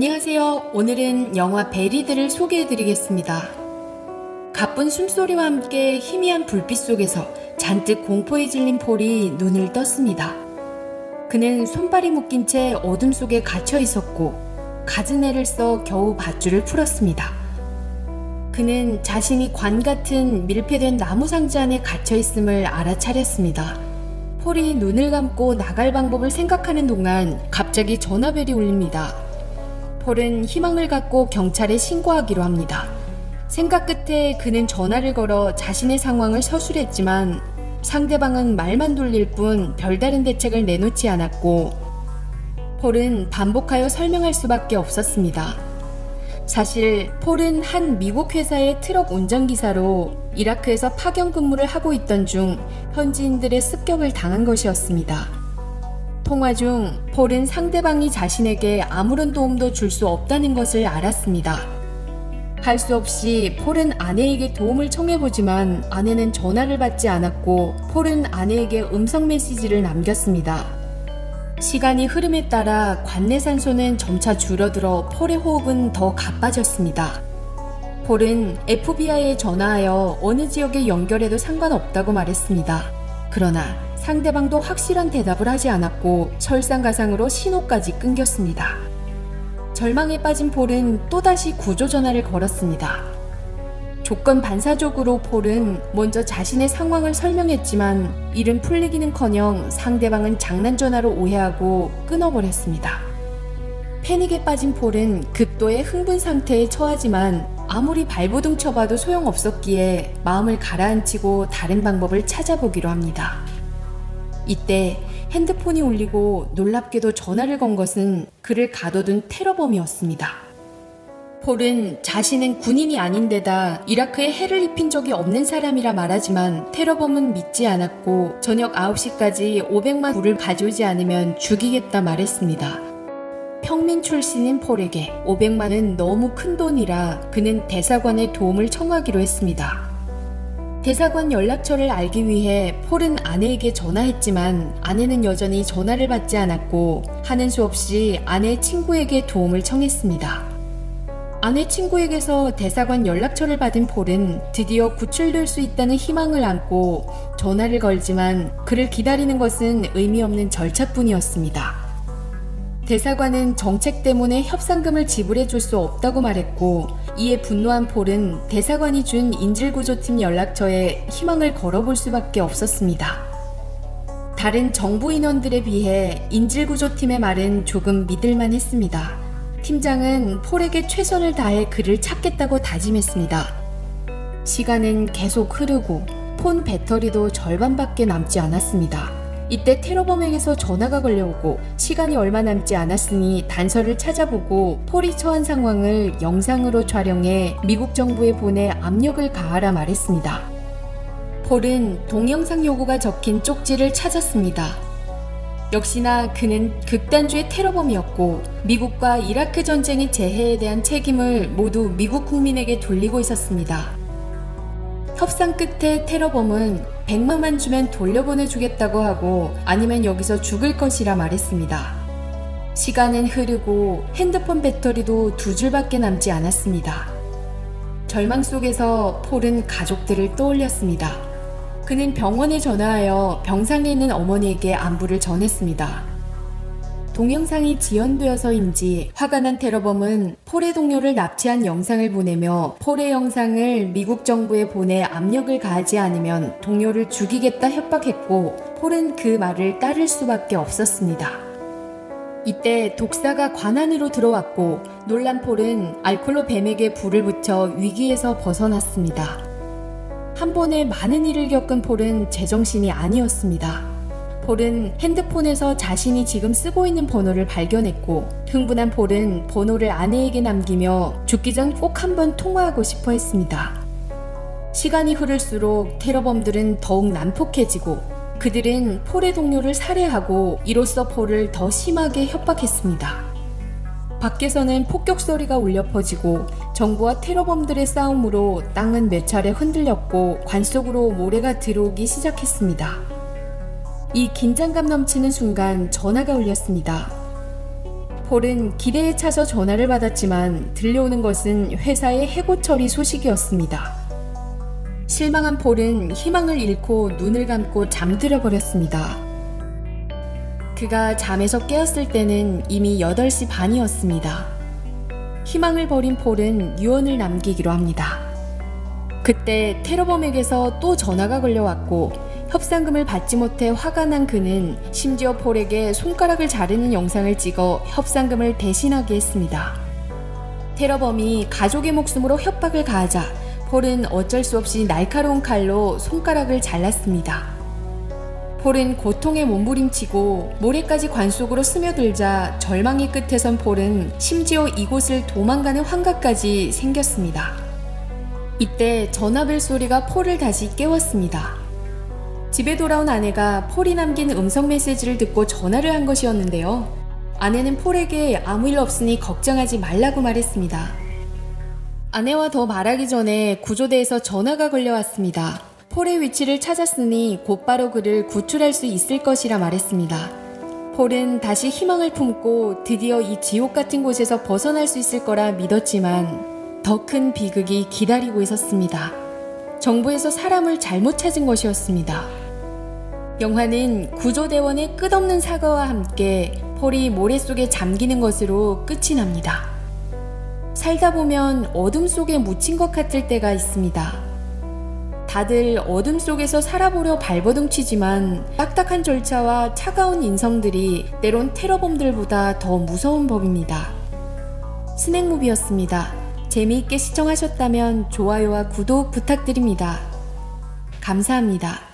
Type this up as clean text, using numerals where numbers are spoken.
안녕하세요. 오늘은 영화 베리드를 소개해드리겠습니다. 가쁜 숨소리와 함께 희미한 불빛 속에서 잔뜩 공포에 질린 폴이 눈을 떴습니다. 그는 손발이 묶인 채 어둠 속에 갇혀 있었고 갖은 애를 써 겨우 밧줄을 풀었습니다. 그는 자신이 관 같은 밀폐된 나무 상자 안에 갇혀 있음을 알아차렸습니다. 폴이 눈을 감고 나갈 방법을 생각하는 동안 갑자기 전화벨이 울립니다. 폴은 희망을 갖고 경찰에 신고하기로 합니다. 생각 끝에 그는 전화를 걸어 자신의 상황을 서술했지만 상대방은 말만 돌릴 뿐 별다른 대책을 내놓지 않았고 폴은 반복하여 설명할 수밖에 없었습니다. 사실 폴은 한 미국 회사의 트럭 운전기사로 이라크에서 파견 근무를 하고 있던 중 현지인들의 습격을 당한 것이었습니다. 통화 중 폴은 상대방이 자신에게 아무런 도움도 줄 수 없다는 것을 알았습니다. 할 수 없이 폴은 아내에게 도움을 청해보지만 아내는 전화를 받지 않았고 폴은 아내에게 음성 메시지를 남겼습니다. 시간이 흐름에 따라 관내산소는 점차 줄어들어 폴의 호흡은 더 가빠졌습니다. 폴은 FBI에 전화하여 어느 지역에 연결해도 상관없다고 말했습니다. 그러나 상대방도 확실한 대답을 하지 않았고 설상가상으로 신호까지 끊겼습니다. 절망에 빠진 폴은 또다시 구조전화를 걸었습니다. 조건 반사적으로 폴은 먼저 자신의 상황을 설명했지만 일은 풀리기는커녕 상대방은 장난전화로 오해하고 끊어버렸습니다. 패닉에 빠진 폴은 극도의 흥분 상태에 처하지만 아무리 발버둥 쳐봐도 소용없었기에 마음을 가라앉히고 다른 방법을 찾아보기로 합니다. 이때 핸드폰이 울리고 놀랍게도 전화를 건 것은 그를 가둬둔 테러범이었습니다. 폴은 자신은 군인이 아닌데다 이라크에 해를 입힌 적이 없는 사람이라 말하지만 테러범은 믿지 않았고 저녁 9시까지 500만 불을 가져오지 않으면 죽이겠다 말했습니다. 평민 출신인 폴에게 500만은 너무 큰 돈이라 그는 대사관에 도움을 청하기로 했습니다. 대사관 연락처를 알기 위해 폴은 아내에게 전화했지만 아내는 여전히 전화를 받지 않았고 하는 수 없이 아내의 친구에게 도움을 청했습니다. 아내 친구에게서 대사관 연락처를 받은 폴은 드디어 구출될 수 있다는 희망을 안고 전화를 걸지만 그를 기다리는 것은 의미 없는 절차뿐이었습니다. 대사관은 정책 때문에 협상금을 지불해 줄 수 없다고 말했고 이에 분노한 폴은 대사관이 준 인질구조팀 연락처에 희망을 걸어볼 수밖에 없었습니다. 다른 정부 인원들에 비해 인질구조팀의 말은 조금 믿을만 했습니다. 팀장은 폴에게 최선을 다해 그를 찾겠다고 다짐했습니다. 시간은 계속 흐르고 폰 배터리도 절반밖에 남지 않았습니다. 이때 테러범에게서 전화가 걸려오고 시간이 얼마 남지 않았으니 단서를 찾아보고 폴이 처한 상황을 영상으로 촬영해 미국 정부에 보내 압력을 가하라 말했습니다. 폴은 동영상 요구가 적힌 쪽지를 찾았습니다. 역시나 그는 극단주의 테러범이었고 미국과 이라크 전쟁의 재해에 대한 책임을 모두 미국 국민에게 돌리고 있었습니다. 협상 끝에 테러범은 100만만 주면 돌려보내주겠다고 하고 아니면 여기서 죽을 것이라 말했습니다. 시간은 흐르고 핸드폰 배터리도 2줄밖에 남지 않았습니다. 절망 속에서 폴은 가족들을 떠올렸습니다. 그는 병원에 전화하여 병상에 있는 어머니에게 안부를 전했습니다. 동영상이 지연되어서인지 화가 난 테러범은 폴의 동료를 납치한 영상을 보내며 폴의 영상을 미국 정부에 보내 압력을 가하지 않으면 동료를 죽이겠다 협박했고 폴은 그 말을 따를 수밖에 없었습니다. 이때 독사가 관 안으로 들어왔고 놀란 폴은 알콜로 뱀에게 불을 붙여 위기에서 벗어났습니다. 한 번에 많은 일을 겪은 폴은 제정신이 아니었습니다. 폴은 핸드폰에서 자신이 지금 쓰고 있는 번호를 발견했고 흥분한 폴은 번호를 아내에게 남기며 죽기 전 꼭 한번 통화하고 싶어 했습니다. 시간이 흐를수록 테러범들은 더욱 난폭해지고 그들은 폴의 동료를 살해하고 이로써 폴을 더 심하게 협박했습니다. 밖에서는 폭격 소리가 울려 퍼지고 정부와 테러범들의 싸움으로 땅은 몇 차례 흔들렸고 관 속으로 모래가 들어오기 시작했습니다. 이 긴장감 넘치는 순간 전화가 울렸습니다. 폴은 기대에 차서 전화를 받았지만 들려오는 것은 회사의 해고 처리 소식이었습니다. 실망한 폴은 희망을 잃고 눈을 감고 잠들어 버렸습니다. 그가 잠에서 깨었을 때는 이미 8시 반이었습니다. 희망을 버린 폴은 유언을 남기기로 합니다. 그때 테러범에게서 또 전화가 걸려왔고 협상금을 받지 못해 화가 난 그는 심지어 폴에게 손가락을 자르는 영상을 찍어 협상금을 대신하게 했습니다. 테러범이 가족의 목숨으로 협박을 가하자 폴은 어쩔 수 없이 날카로운 칼로 손가락을 잘랐습니다. 폴은 고통에 몸부림치고 모래까지 관 속으로 스며들자 절망의 끝에 선 폴은 심지어 이곳을 도망가는 환각까지 생겼습니다. 이때 전화벨 소리가 폴을 다시 깨웠습니다. 집에 돌아온 아내가 폴이 남긴 음성 메시지를 듣고 전화를 한 것이었는데요. 아내는 폴에게 아무 일 없으니 걱정하지 말라고 말했습니다. 아내와 더 말하기 전에 구조대에서 전화가 걸려왔습니다. 폴의 위치를 찾았으니 곧바로 그를 구출할 수 있을 것이라 말했습니다. 폴은 다시 희망을 품고 드디어 이 지옥 같은 곳에서 벗어날 수 있을 거라 믿었지만 더 큰 비극이 기다리고 있었습니다. 정부에서 사람을 잘못 찾은 것이었습니다. 영화는 구조대원의 끝없는 사과와 함께 폴이 모래 속에 잠기는 것으로 끝이 납니다. 살다 보면 어둠 속에 묻힌 것 같을 때가 있습니다. 다들 어둠 속에서 살아보려 발버둥치지만 딱딱한 절차와 차가운 인성들이 때론 테러범들보다 더 무서운 법입니다. 스낵무비였습니다. 재미있게 시청하셨다면 좋아요와 구독 부탁드립니다. 감사합니다.